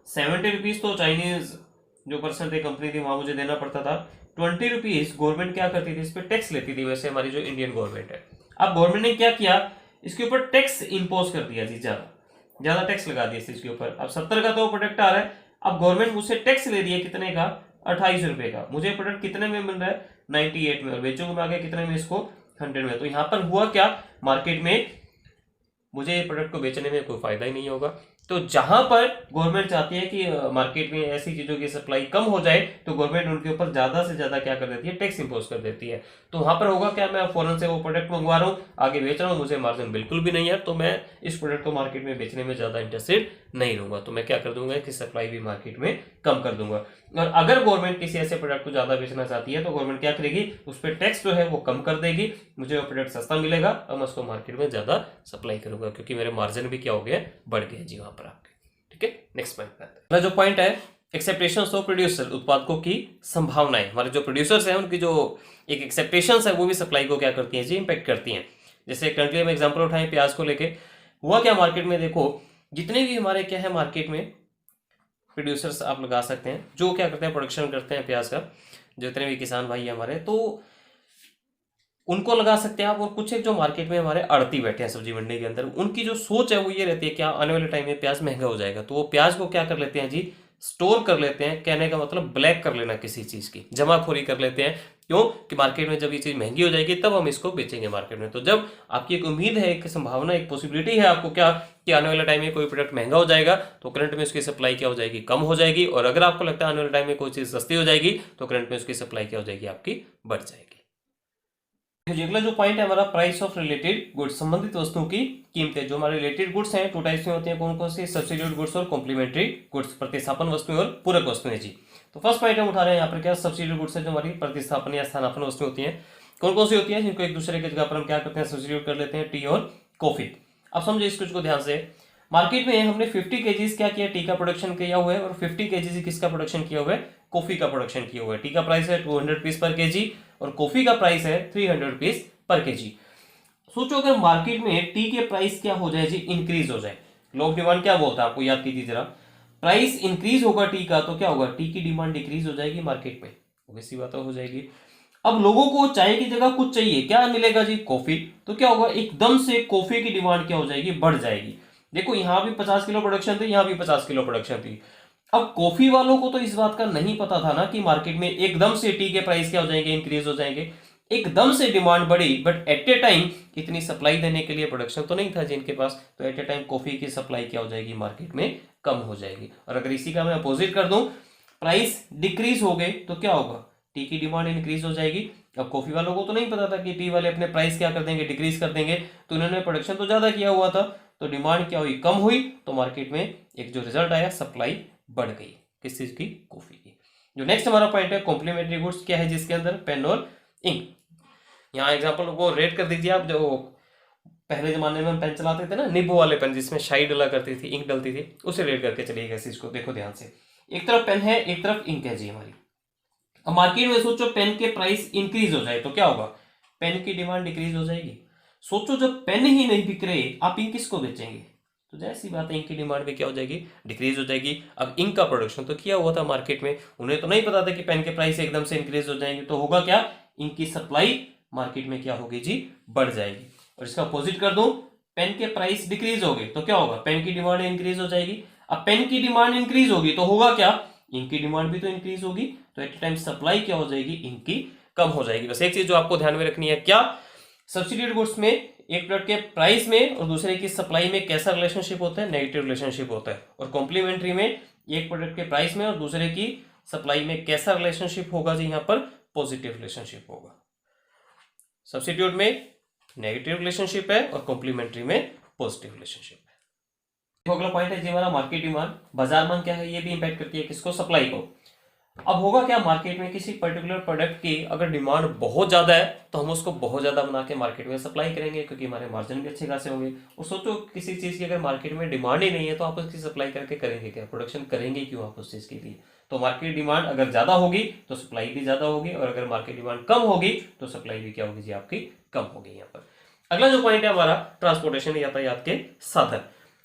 70 रुपीज़ तो चाइनीज जो पर्सन थे, कंपनी थी, वहां मुझे देना पड़ता था। 20 रुपीज़ गवर्नमेंट क्या करती थी, इस पर टैक्स लेती थी, वैसे हमारी जो इंडियन गवर्नमेंट है। अब गवर्नमेंट ने क्या किया, इसके ऊपर टैक्स इम्पोज कर दिया जी, ज्यादा टैक्स लगा दिया इसके ऊपर। अब 70 का तो प्रोडक्ट आ रहा है, अब गवर्नमेंट मुझसे टैक्स ले रही है कितने का, 28 रुपए का। मुझे प्रोडक्ट कितने में मिल रहा है, 98 में, और बेचूंगा मैं आगे कितने में इसको, 100 में। तो यहाँ पर हुआ क्या, मार्केट में मुझे ये प्रोडक्ट को बेचने में कोई फायदा ही नहीं होगा। तो जहां पर गवर्नमेंट चाहती है कि मार्केट में ऐसी चीजों की सप्लाई कम हो जाए, तो गवर्नमेंट उनके ऊपर ज्यादा से ज्यादा क्या कर देती है, टैक्स इंपोज कर देती है। तो वहां पर होगा क्या, मैं फॉरेन से वो प्रोडक्ट मंगवा रहा हूँ, आगे बेच रहा हूँ, मुझे मार्जिन बिल्कुल भी नहीं है, तो मैं इस प्रोडक्ट को मार्केट में बेचने में ज्यादा इंटरेस्टेड नहीं रहूंगा। तो मैं क्या कर दूंगा कि सप्लाई भी मार्केट में कम कर दूंगा। और अगर गवर्नमेंट किसी ऐसे प्रोडक्ट को ज्यादा बेचना चाहती है, तो गवर्नमेंट क्या करेगी, उस पर टैक्स जो है वो कम कर देगी, मुझे वो प्रोडक्ट सस्ता मिलेगा और मैं उसको मार्केट में ज्यादा सप्लाई करूंगा, क्योंकि मेरे मार्जिन भी क्या हो गया, बढ़ गया जी वहां पर आपके। ठीक है, नेक्स्ट पॉइंट पे आते हैं। जो पॉइंट है, एक्सेप्टेशंस ऑफ प्रोड्यूसर, उत्पादकों की संभावनाएं। हमारे जो प्रोड्यूसर्स हैं उनकी जो एक एक्सेप्टेशंस है वो भी सप्लाई को क्या करती है जी, इंपैक्ट करती हैं। जैसे करंटली हम एग्जांपल उठाएं प्याज को लेके, हुआ क्या मार्केट में, देखो जितने भी हमारे क्या है मार्केट में प्रोड्यूसर्स आप लगा सकते हैं, जो क्या करते हैं, प्रोडक्शन करते हैं प्याज का, जितने भी किसान भाई है हमारे, तो उनको लगा सकते हैं आप। और कुछ एक जो मार्केट में हमारे आड़ती बैठे हैं सब्जी मंडी के अंदर, उनकी जो सोच है वो ये रहती है कि आने वाले टाइम में प्याज महंगा हो जाएगा, तो वो प्याज को क्या कर लेते हैं जी, स्टोर कर लेते हैं। कहने का मतलब ब्लैक कर लेना, किसी चीज की जमाखोरी कर लेते हैं। क्यों कि मार्केट में जब ये चीज महंगी हो जाएगी तब हम इसको बेचेंगे मार्केट में। तो जब आपकी एक उम्मीद है, एक संभावना, एक पॉसिबिलिटी है आपको क्या कि आने वाले टाइम में कोई प्रोडक्ट महंगा हो जाएगा, तो करंट में उसकी सप्लाई क्या हो जाएगी, कम हो जाएगी। और अगर आपको लगता है आने वाले टाइम में कोई चीज सस्ती हो जाएगी, तो करंट में उसकी सप्लाई क्या हो जाएगी, आपकी बढ़ जाएगी। अगला जो पॉइंट है हमारा, प्राइस ऑफ रिलेटेड गुड्स, संबंधित वस्तुओं की कीमतें। जो हमारे रिलेटेड गुड्स हैं, 2 टाइप्स में होते हैं, कौन कौन से, सब्स्टिट्यूट गुड्स और कॉम्प्लीमेंट्री गुड्स, प्रतिस्थापन वस्तुएं और पूरक वस्तुएं जी। तो फर्स्ट पॉइंट हम उठा रहे हैं यहाँ पर क्या, सब्स्टिट्यूट गुड्स है, जो हमारी प्रतिस्थापन या स्थानापन्न वस्तुएं होती हैं। कौन कौन सी होती है, जिनको एक दूसरे की जगह पर हम क्या करते हैं, सब्स्टिट्यूट कर लेते हैं, टी और कॉफी। अब समझो इस कुछ को ध्यान से, मार्केट में हमने 50 केजीज क्या किया, टी का प्रोडक्शन किया हुआ है, और 50 केजीज किसका प्रोडक्शन किया हुआ है, कॉफी का प्रोडक्शन किया हुआ है। टी का प्राइस है 200 रुपीज पर केजी और कॉफी का प्राइस है 300 रुपीज पर केजी। सोचो अगर मार्केट में टी के प्राइस क्या हो जाए जी, इंक्रीज हो जाए। लोग डिमांड क्या बोलता है, आपको याद कीजिए जरा, प्राइस इंक्रीज होगा टी का, तो क्या होगा, टी की डिमांड डिक्रीज हो जाएगी मार्केट में, वैसी बात हो जाएगी। अब लोगों को चाय की जगह कुछ चाहिए, क्या मिलेगा जी, कॉफी। तो क्या होगा, एकदम से कॉफी की डिमांड क्या हो जाएगी, बढ़ जाएगी। देखो यहां भी 50 किलो प्रोडक्शन थी, यहां भी 50 किलो प्रोडक्शन थी। अब कॉफी वालों को तो इस बात का नहीं पता था ना कि मार्केट में एकदम से टी के प्राइस क्या हो जाएंगे, इंक्रीज हो जाएंगे। एकदम से डिमांड बढ़ी, बट एट ए टाइम इतनी सप्लाई देने के लिए प्रोडक्शन तो नहीं था जिनके पास, तो एट ए टाइम कॉफी की सप्लाई क्या हो जाएगी, मार्केट में कम हो जाएगी। और अगर इसी का मैं अपोजिट कर दूं, प्राइस डिक्रीज हो गए, तो क्या होगा, टी की डिमांड इंक्रीज हो जाएगी। अब कॉफी वालों को तो नहीं पता था कि टी वाले अपने प्राइस क्या कर देंगे, डिक्रीज कर देंगे, तो उन्होंने प्रोडक्शन तो ज्यादा किया हुआ था, तो डिमांड क्या हुई, कम हुई, तो मार्केट में एक जो रिजल्ट आया, सप्लाई बढ़ गई, किस चीज की, कॉफी की। जो नेक्स्ट हमारा पॉइंट है, कॉम्प्लीमेंट्री गुड्स, क्या है जिसके अंदर पेन और इंक। यहाँ एग्जांपल को रेड कर दीजिए आप, जो पहले जमाने में हम पेन चलाते थे ना, निब वाले पेन जिसमें शाई डला करती थी, इंक डलती थी, उसे रेड करके चलिएगा इस चीज को। देखो ध्यान से, एक तरफ पेन है, एक तरफ इंक है जी हमारी। अब मार्केट में सोचो पेन के प्राइस इंक्रीज हो जाए, तो क्या होगा, पेन की डिमांड डिक्रीज हो जाएगी। सोचो जब पेन ही नहीं बिक रहे, आप इंक किसको बेचेंगे, तो जैसी बात है, इंक की डिमांड भी क्या हो जाएगी, डिक्रीज हो जाएगी। अब इंक का प्रोडक्शन तो किया हुआ था मार्केट में, उन्हें तो नहीं पता था कि पेन के प्राइस एकदम से इंक्रीज हो जाएंगे, तो होगा क्या, इंक की सप्लाई मार्केट में क्या होगी जी, बढ़ जाएगी। और इसका अपोजिट कर दूं, पेन के प्राइस डिक्रीज हो गए, तो क्या होगा, पेन की डिमांड इंक्रीज हो जाएगी। अब पेन की डिमांड इंक्रीज होगी तो होगा क्या, इंक की डिमांड भी तो इंक्रीज होगी, तो एट टाइम सप्लाई क्या हो जाएगी, इंक की कम हो जाएगी। बस एक चीज जो आपको ध्यान में रखनी है, क्या, सब्सिट्यूट गुड्स में एक प्रोडक्ट के प्राइस में और दूसरे की सप्लाई में कैसा रिलेशनशिप होता है, नेगेटिव रिलेशनशिप होता है। और कॉम्प्लीमेंट्री में एक प्रोडक्ट के प्राइस में और दूसरे की सप्लाई में कैसा रिलेशनशिप होगा जी, यहाँ पर पॉजिटिव रिलेशनशिप होगा। सब्सिट्यूट में नेगेटिव रिलेशनशिप है और कॉम्प्लीमेंट्री में पॉजिटिव रिलेशनशिप है। अगला पॉइंट है जी हमारा, मार्केट डिमांड, बाजार मांग क्या है, ये भी इंपैक्ट करती है किसको, सप्लाई को। अब होगा क्या, मार्केट में किसी पर्टिकुलर प्रोडक्ट की अगर डिमांड बहुत ज्यादा है, तो हम उसको बहुत ज्यादा बना के मार्केट में सप्लाई करेंगे, क्योंकि हमारे मार्जिन भी अच्छे खासे होंगे। और सोचो किसी चीज की अगर मार्केट में डिमांड ही नहीं है, तो आप उसकी सप्लाई करके करेंगे क्या, प्रोडक्शन करेंगे क्यों आप उस चीज के लिए। तो मार्केट डिमांड अगर ज्यादा होगी तो सप्लाई भी ज्यादा होगी, और अगर मार्केट डिमांड कम होगी तो सप्लाई भी क्या होगी जी, आपकी कम होगी। यहाँ पर अगला जो पॉइंट है हमारा, ट्रांसपोर्टेशन, यातायात के साधन।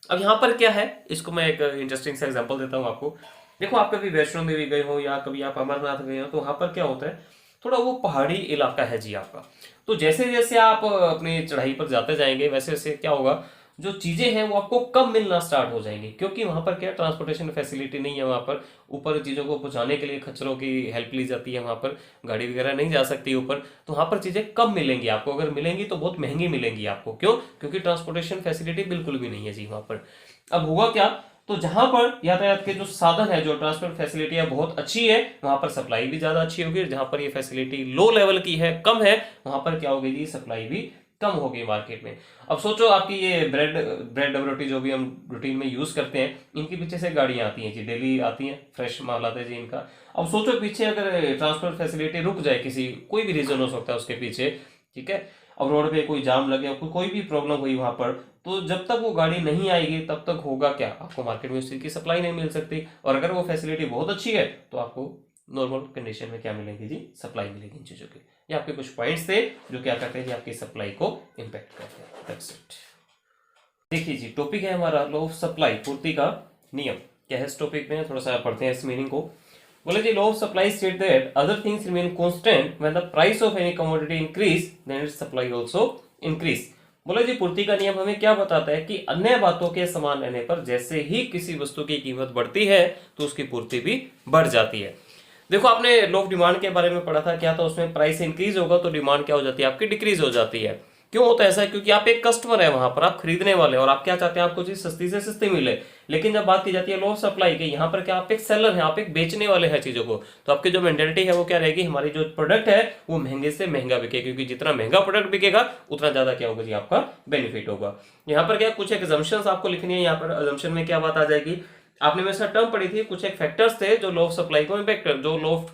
अब यहाँ पर क्या है, इसको मैं एक इंटरेस्टिंग सा एग्जांपल देता हूँ आपको। देखो आप कभी वैष्णो देवी गए हो या कभी आप अमरनाथ गए हो, तो वहां पर क्या होता है, थोड़ा वो पहाड़ी इलाका है जी आपका। तो जैसे जैसे आप अपनी चढ़ाई पर जाते जाएंगे, वैसे वैसे क्या होगा, जो चीजें हैं वो आपको कम मिलना स्टार्ट हो जाएंगी, क्योंकि वहां पर क्या ट्रांसपोर्टेशन फैसिलिटी नहीं है, वहां पर ऊपर चीजों को पहुंचाने के लिए खच्चरों की हेल्प ली जाती है, वहां पर गाड़ी वगैरह नहीं जा सकती ऊपर, तो वहां पर चीजें कम मिलेंगी आपको, अगर मिलेंगी तो बहुत महंगी मिलेंगी आपको। क्यों? क्योंकि ट्रांसपोर्टेशन फैसिलिटी बिल्कुल भी नहीं है जी वहां पर। अब होगा क्या, तो जहां पर यातायात के जो साधन है, जो ट्रांसपोर्ट फैसिलिटी है बहुत अच्छी है, वहां पर सप्लाई भी ज्यादा अच्छी होगी। जहां पर ये फैसिलिटी लो लेवल की है, कम है, वहां पर क्या होगी जी, सप्लाई भी कम होगी मार्केट में। अब सोचो आपकी ये ब्रेड ब्रेड और रोटी जो भी हम रूटीन में यूज करते हैं, इनके पीछे से गाड़ियां आती हैं जी, डेली आती हैं, फ्रेश माल आता है जी इनका। अब सोचो पीछे अगर ट्रांसपोर्ट फैसिलिटी रुक जाए, किसी कोई भी रीजन हो सकता है उसके पीछे, ठीक है, अब रोड पे कोई जाम लगे, कोई भी प्रॉब्लम हुई वहां पर, तो जब तक वो गाड़ी नहीं आएगी तब तक होगा क्या, आपको मार्केट में उस चीज की सप्लाई नहीं मिल सकती। और अगर वो फैसिलिटी बहुत अच्छी है तो आपको नॉर्मल कंडीशन में क्या मिलेगी जी, सप्लाई मिलेगी इन चीजों की। ये आपके कुछ पॉइंट्स थे जो क्या करते हैं, आपकी सप्लाई को इम्पैक्ट करते हैं। That's it. देखिए जी, टॉपिक है हमारा लॉ ऑफ सप्लाई, पूर्ति का नियम। क्या है इस टॉपिक में, थोड़ा सा पढ़ते हैं इस मीनिंग को। बोले जी, law of supply state that other things remain constant when the price of any commodity increase then its supply also increase. बोले जी, पूर्ति का नियम हमें क्या बताता है कि अन्य बातों के समान रहने पर जैसे ही किसी वस्तु की कीमत बढ़ती है तो उसकी पूर्ति भी बढ़ जाती है। देखो, आपने लॉ ऑफ डिमांड के बारे में पढ़ा था, क्या था उसमें, प्राइस इंक्रीज होगा तो डिमांड क्या हो जाती है, आपकी डिक्रीज हो जाती है। क्यों होता है ऐसा? क्योंकि आप एक कस्टमर है, वहां पर आप खरीदने वाले, और आप क्या चाहते हैं, आपको चीज सस्ती से सस्ती मिले। लेकिन जब बात की जाती है लॉ ऑफ सप्लाई की, यहाँ पर क्या आप एक सेलर हैं, आप एक बेचने वाले हैं चीजों को, तो आपकी जो मेंटेलिटी है वो क्या रहेगी, हमारी जो प्रोडक्ट है वो महंगे से महंगा बिके, क्योंकि जितना महंगा प्रोडक्ट बिकेगा उतना ज्यादा क्या होगा जी, आपका बेनिफिट होगा। यहाँ पर क्या कुछ एक assumptions आपको लिखनी है। यहाँ पर assumption में क्या बात आ जाएगी, आपने मेरे साथ टर्म पढ़ी थी, कुछ एक फैक्टर्स थे जो लॉ ऑफ सप्लाई को इम्पैक्ट कर, जो लॉ ऑफ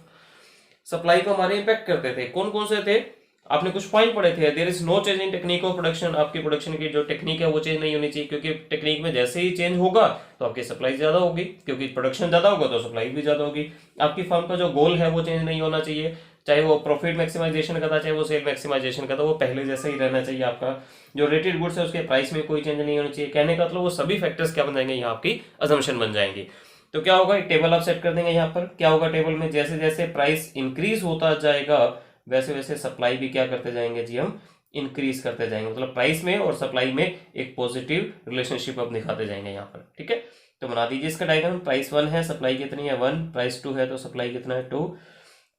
सप्लाई को हमारे इम्पैक्ट करते थे। कौन कौन से थे? आपने कुछ पॉइंट पढ़े थे। There is no change in technique of production, आपकी प्रोडक्शन की जो टेक्निक है वो चेंज नहीं होनी चाहिए, क्योंकि टेक्निक में जैसे ही चेंज होगा तो आपकी सप्लाई ज्यादा होगी, क्योंकि प्रोडक्शन ज्यादा होगा तो सप्लाई भी ज्यादा होगी। आपकी फर्म का जो गोल है वो चेंज नहीं होना चाहिए, चाहे वो प्रॉफिट मैक्सिमाइजेशन का था, चाहे वो सेल मैक्सिमाइजेशन का था, वो पहले जैसा ही रहना चाहिए। आपका जो रेटेड गुड्स है उसके प्राइस में कोई चेंज नहीं होना चाहिए। कहने का मतलब वो सभी फैक्टर्स क्या बन जाएंगे, यहाँ आपकी अजम्पशन बन जाएंगी। तो क्या होगा, एक टेबल आप सेट कर देंगे। यहाँ पर क्या होगा, टेबल में जैसे जैसे प्राइस इंक्रीज होता जाएगा वैसे वैसे सप्लाई भी क्या करते जाएंगे जी, हम इंक्रीज करते जाएंगे। मतलब प्राइस में और सप्लाई में एक पॉजिटिव रिलेशनशिप अब दिखाते जाएंगे यहाँ पर, ठीक है। तो बना दीजिए इसका डायग्राम। प्राइस 1 है, सप्लाई कितनी है 1, प्राइस 2 है तो सप्लाई कितना है 2,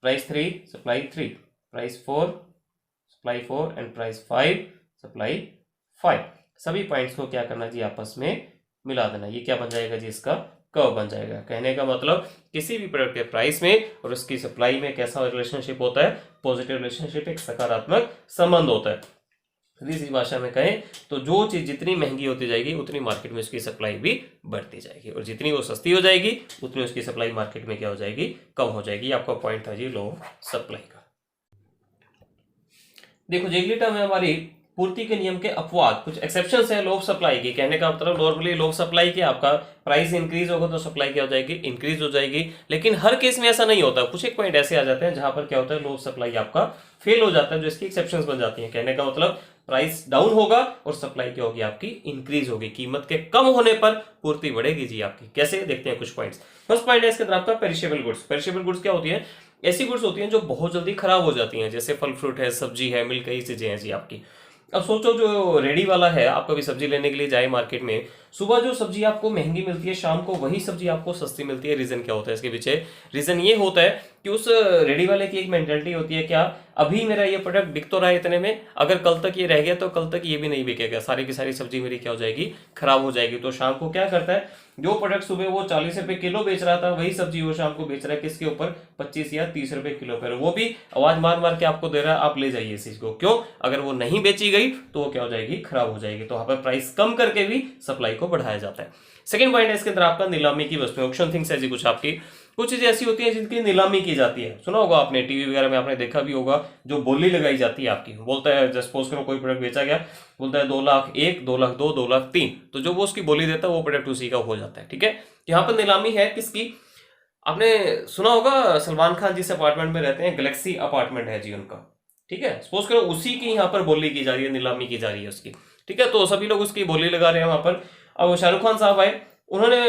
price 3 supply 3, price 4 supply 4 and price 5 supply 5। सभी पॉइंट्स को क्या करना जी, आपस में मिला देना। ये क्या बन जाएगा जी, इसका कर्व बन जाएगा। कहने का मतलब किसी भी प्रोडक्ट के प्राइस में और उसकी सप्लाई में कैसा रिलेशनशिप होता है, पॉजिटिव रिलेशनशिप, एक सकारात्मक संबंध होता है। सीधी भाषा में कहें तो जो चीज जितनी महंगी होती जाएगी उतनी मार्केट में उसकी सप्लाई भी बढ़ती जाएगी, और जितनी वो सस्ती हो जाएगी उतनी उसकी सप्लाई मार्केट में क्या हो जाएगी, कम हो जाएगी। आपका पॉइंट था जी लॉ ऑफ सप्लाई का। देखो जी, अगली टर्म है हमारी पूर्ति के नियम के अपवाद। कुछ एक्सेप्शंस है लॉ ऑफ सप्लाई की। कहने का मतलब नॉर्मली लॉ ऑफ सप्लाई के आपका प्राइस इंक्रीज होगा तो सप्लाई क्या हो जाएगी, इंक्रीज हो जाएगी। लेकिन हर केस में ऐसा नहीं होता, कुछ एक पॉइंट ऐसे आ जाते हैं जहां पर क्या होता है, लॉ ऑफ सप्लाई आपका फेल हो जाता है, जो इसकी एक्सेप्शंस बन जाती हैं। कहने का मतलब प्राइस डाउन होगा और सप्लाई क्या होगी, आपकी इंक्रीज होगी। कीमत के कम होने पर पूर्ति बढ़ेगी जी आपकी। कैसे, देखते हैं कुछ पॉइंट्स। फर्स्ट पॉइंट है इसके अंदर आपका पेरिशेबल गुड्स। पेरिशेबल गुड्स क्या होती है, ऐसी गुड्स होती हैं जो बहुत जल्दी खराब हो जाती हैं, जैसे फल फ्रूट है, सब्जी है, मिल्क, कई चीजें हैं जी आपकी। अब सोचो जो रेडी वाला है, आप कभी सब्जी लेने के लिए जाए मार्केट में, सुबह जो सब्जी आपको महंगी मिलती है शाम को वही सब्जी आपको सस्ती मिलती है। रीजन क्या होता है इसके पीछे? रीजन ये होता है कि उस रेडी वाले की एक मेंटालिटी होती है, क्या अभी मेरा ये प्रोडक्ट बिक तो रहा है इतने में, अगर कल तक ये रह गया तो कल तक ये भी नहीं बिकेगा, सारी की सारी सब्जी मेरी क्या हो जाएगी, खराब हो जाएगी। तो शाम को क्या करता है, जो प्रोडक्ट सुबह वो 40 रुपए किलो बेच रहा था वही सब्जी वो शाम को बेच रहा है किसके ऊपर, 25 या 30 रुपए किलो पर। वो भी आवाज मार मार के आपको दे रहा है, आप ले जाइए इस चीज को। क्यों? अगर वो नहीं बेची गई तो वो क्या हो जाएगी, खराब हो जाएगी। तो वहां पर प्राइस कम करके भी सप्लाई को बढ़ाया जाता है। सेकंड पॉइंट है इसके अंदर आपका नीलामी की वस्तु, ऑक्शन थिंग्स है जी। कुछ चीजें ऐसी होती हैं जिनकी नीलामी की जाती है। सुना होगा आपने, टीवी वगैरह में आपने देखा भी होगा, जो बोली लगाई जाती है आपकी। बोलता है, सपोज करो कोई प्रोडक्ट बेचा गया, बोलता है 2 लाख 1, 2 लाख 2, 2 लाख 3, तो जो वो उसकी बोली देता है वो प्रोडक्ट उसी का हो जाता है, ठीक है। यहाँ पर नीलामी है किसकी, आपने सुना होगा सलमान खान जिस अपार्टमेंट में रहते हैं, गैलेक्सी अपार्टमेंट है जी उनका, ठीक है। सपोज करो उसी की यहाँ पर बोली की जा रही है, नीलामी की जा रही है उसकी, ठीक है। तो सभी लोग उसकी बोली लगा रहे हैं वहां पर। अब शाहरुख खान साहब आए, उन्होंने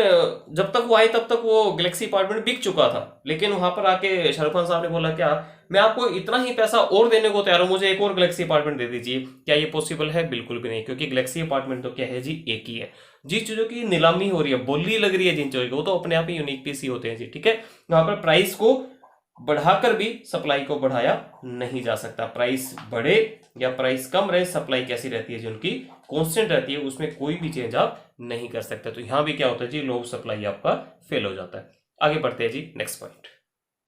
जब तक वो आए तब तक वो गैलेक्सी अपार्टमेंट बिक चुका था, लेकिन वहां पर आके शाहरुख खान साहब ने बोला क्या मैं आपको इतना ही पैसा और देने को तैयार हूं, मुझे एक और गैलेक्सी अपार्टमेंट दे दीजिए। क्या ये पॉसिबल है? बिल्कुल भी नहीं, क्योंकि गैलेक्सी अपार्टमेंट तो क्या है जी, एक ही है। जिस चीजों की नीलामी हो रही है, बोली लग रही है जिन चीजों की, वो तो अपने आप ही यूनिक पीस ही होते हैं जी, ठीक है। वहां पर प्राइस को बढ़ाकर भी सप्लाई को बढ़ाया नहीं जा सकता। प्राइस बढ़े या प्राइस कम रहे, सप्लाई कैसी रहती है जी, उनकी कांस्टेंट रहती है, उसमें कोई भी चेंज आप नहीं कर सकते। तो यहां भी क्या होता है जी, लो सप्लाई आपका फेल हो जाता है। आगे बढ़ते हैं जी नेक्स्ट पॉइंट।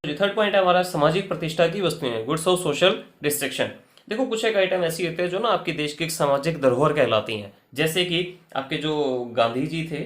थर्ड पॉइंट है हमारा सामाजिक प्रतिष्ठा की वस्तुएं, गुड्स ऑफ सोशल डिस्ट्रक्शन। देखो कुछ एक आइटम ऐसी होते हैं जो ना आपके देश की एक सामाजिक धरोहर कहलाती हैं, जैसे कि आपके जो गांधी जी थे,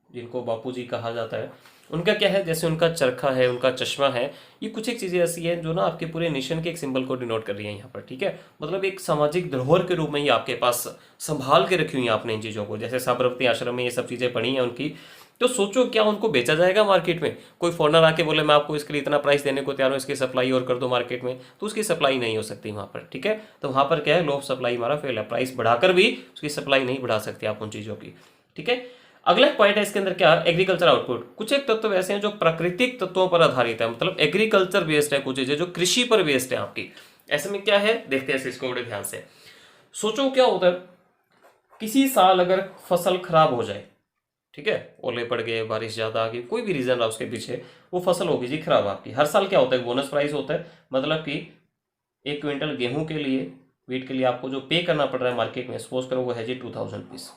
जिनको बापू जी कहा जाता है, उनका क्या है, जैसे उनका चरखा है, उनका चश्मा है, ये कुछ एक चीजें ऐसी हैं जो ना आपके पूरे नेशन के एक सिंबल को डिनोट कर रही है यहाँ पर, ठीक है। मतलब एक सामाजिक धरोहर के रूप में ही आपके पास संभाल के रखी हुई है आपने इन चीजों को। जैसे साबरमती आश्रम में ये सब चीजें पड़ी हैं उनकी, तो सोचो क्या उनको बेचा जाएगा मार्केट में? कोई फॉरनर आके बोले मैं आपको इसके लिए इतना प्राइस देने को तैयार हूँ, इसकी सप्लाई और कर दो मार्केट में, तो उसकी सप्लाई नहीं हो सकती वहां पर, ठीक है। तो वहां पर क्या है, लो ऑफ सप्लाई हमारा फेल है, प्राइस बढ़ाकर भी उसकी सप्लाई नहीं बढ़ा सकते आप उन चीजों की, ठीक है। अगला पॉइंट है इसके अंदर क्या, एग्रीकल्चर आउटपुट। कुछ एक तत्व ऐसे हैं जो प्राकृतिक तत्वों पर आधारित है, मतलब एग्रीकल्चर बेस्ड है, कुछ चीजें जो कृषि पर बेस्ड है आपकी। ऐसे में क्या है, देखते हैं इसको बड़े ध्यान से। सोचो क्या होता है, किसी साल अगर फसल खराब हो जाए, ठीक है, ओले पड़ गए, बारिश ज्यादा आ गई, कोई भी रीजन रहा उसके पीछे, वो फसल होगी जी खराब आपकी। हर साल क्या होता है, बोनस प्राइस होता है, मतलब कि 1 क्विंटल गेहूं के लिए, वीट के लिए आपको जो पे करना पड़ रहा है मार्केट में, सपोज करो वो है जी 2000 रुपीज,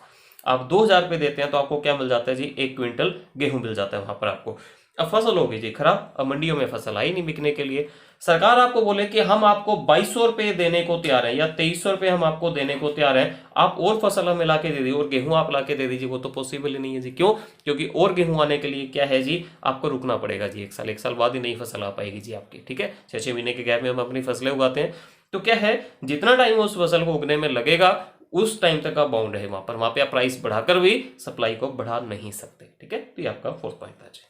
आप 2000 रुपये देते हैं तो आपको क्या मिल जाता है जी, 1 क्विंटल गेहूं मिल जाता है वहां पर आपको। अब फसल होगी जी खराब, अब मंडियों में फसल आई नहीं बिकने के लिए, सरकार आपको बोले कि हम आपको 2200 रुपये देने को तैयार है या 2300 रुपये हम आपको देने को तैयार है, आप और फसल हमें ला के दे दीजिए और गेहूं आप ला के दे दीजिए, वो तो पॉसिबल ही नहीं है जी। क्यों? क्योंकि और गेहूं आने के लिए क्या है जी, आपको रुकना पड़ेगा जी, एक साल बाद ही नई फसल आ पाएगी जी आपकी, ठीक है। 6-6 महीने के गैप में हम अपनी फसलें उगाते हैं, तो क्या है, जितना टाइम उस फसल को उगने में लगेगा उस टाइम तक आप बाउंड है वहां पे आप प्राइस बढ़ाकर भी सप्लाई को बढ़ा नहीं सकते, ठीक है। तो ये आपका फोर्थ पॉइंट है जी।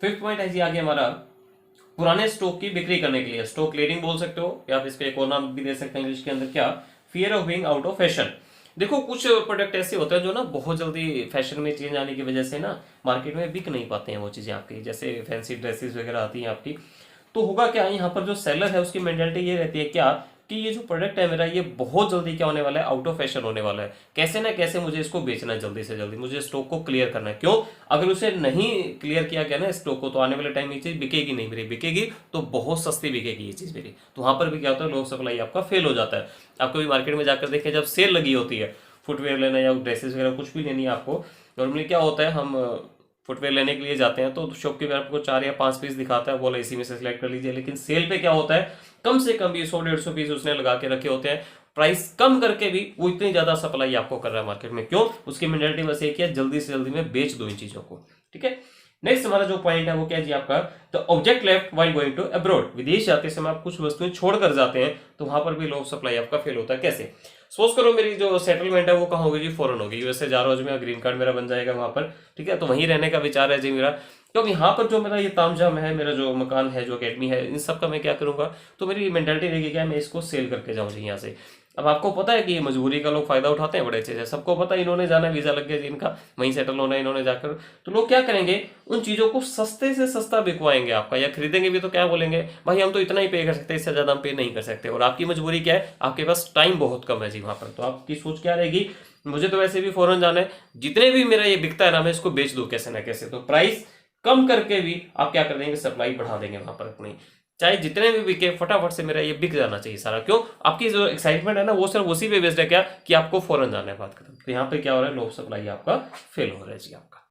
फिफ्थ पॉइंट है जी आगे हमारा, पुराने स्टॉक की बिक्री करने के लिए, स्टॉक क्लियरिंग बोल सकते हो, या आप इसका एक और नाम भी दे सकते हैं इंग्लिश के अंदर, क्या, fear of being out of fashion. देखो कुछ प्रोडक्ट ऐसे होते हैं जो ना बहुत जल्दी फैशन में चेंज आने की वजह से ना मार्केट में बिक नहीं पाते हैं वो चीजें आपकी, जैसे फैंसी ड्रेसेस वगैरह आती हैं आपकी। तो होगा क्या, यहाँ पर जो सेलर है उसकी मेंटालिटी ये रहती है क्या, कि ये जो प्रोडक्ट है मेरा, ये बहुत जल्दी क्या होने वाला है, आउट ऑफ फैशन होने वाला है, कैसे ना कैसे मुझे इसको बेचना है जल्दी से जल्दी, मुझे स्टॉक को क्लियर करना है। क्यों? अगर उसे नहीं क्लियर किया गया ना स्टॉक को, तो आने वाले टाइम में ये चीज बिकेगी नहीं मेरी, बिकेगी तो बहुत सस्ती बिकेगी ये चीज मेरी। तो वहां पर भी क्या होता है, लो सप्लाई आपका फेल हो जाता है। आप कभी मार्केट में जाकर देखें, जब सेल लगी होती है, फुटवेयर लेना या ड्रेसेस वगैरह कुछ भी लेनी है आपको, नॉर्मली क्या होता है, हम फुटवेयर लेने के लिए जाते हैं तो शॉपकीपर आपको 4 या 5 पीस दिखाता है, बोला इसी में से सिलेक्ट कर लीजिए, लेकिन सेल पे क्या होता है, कम से कम भी 100-150 पीस उसने लगा के रखे होते हैं, प्राइस कम करके भी वो इतनी ज्यादा सप्लाई आपको कर रहा है मार्केट में। क्यों? उसकी मेंटालिटी बस एक है, जल्दी से जल्दी में बेच दो इन चीजों को, ठीक है। नेक्स्ट हमारा जो पॉइंट है वो क्या है जी आपका, तो object left while going to abroad, विदेश जाते समय आप कुछ वस्तुएं छोड़कर जाते हैं तो वहां पर भी लो सप्लाई आपका फेल होता है। कैसे? सपोज करो मेरी जो सेटलमेंट है वो कहाँ होगी जी, फॉरेन होगी, यूएसए जा रहा हूँ मैं, ग्रीन कार्ड मेरा बन जाएगा वहां पर, ठीक है, तो वहीं रहने का विचार है जी मेरा। तो अब यहाँ पर जो मेरा ये तामझाम है, मेरा जो मकान है, जो अकेडमी है, इन सब का मैं क्या करूंगा, तो मेरी मेंटालिटी रहेगी क्या, मैं इसको सेल करके जाऊँ जी यहाँ से। अब आपको पता है कि ये मजबूरी का लोग फायदा उठाते हैं बड़े अच्छे से, सबको पता है, इन्होंने जाना, वीजा लग गया जी इनका, वहीं सेटल होना है इन्होंने जाकर, तो लोग क्या करेंगे, उन चीजों को सस्ते से सस्ता बिकवाएंगे आपका, या खरीदेंगे भी तो क्या बोलेंगे, भाई हम तो इतना ही पे कर सकते हैं, इससे ज्यादा हम पे नहीं कर सकते। और आपकी मजबूरी क्या है, आपके पास टाइम बहुत कम है जी वहां पर, तो आपकी सोच क्या रहेगी, मुझे तो वैसे भी फॉरेन जाना है, जितने भी मेरा ये बिकता है ना, मैं इसको बेच दूं कैसे ना कैसे, तो प्राइस कम करके भी आप क्या कर देंगे, सप्लाई बढ़ा देंगे वहां पर अपनी, चाहे जितने भी बिके फटाफट से मेरा ये बिक जाना चाहिए सारा। क्यों? आपकी जो एक्साइटमेंट है ना वो सिर्फ उसी पे बेस्ड है क्या, कि आपको फॉरेन जाना है, बात खत्म। तो यहाँ पे क्या हो रहा है, लो सप्लाई आपका फेल हो रहा है जी आपका।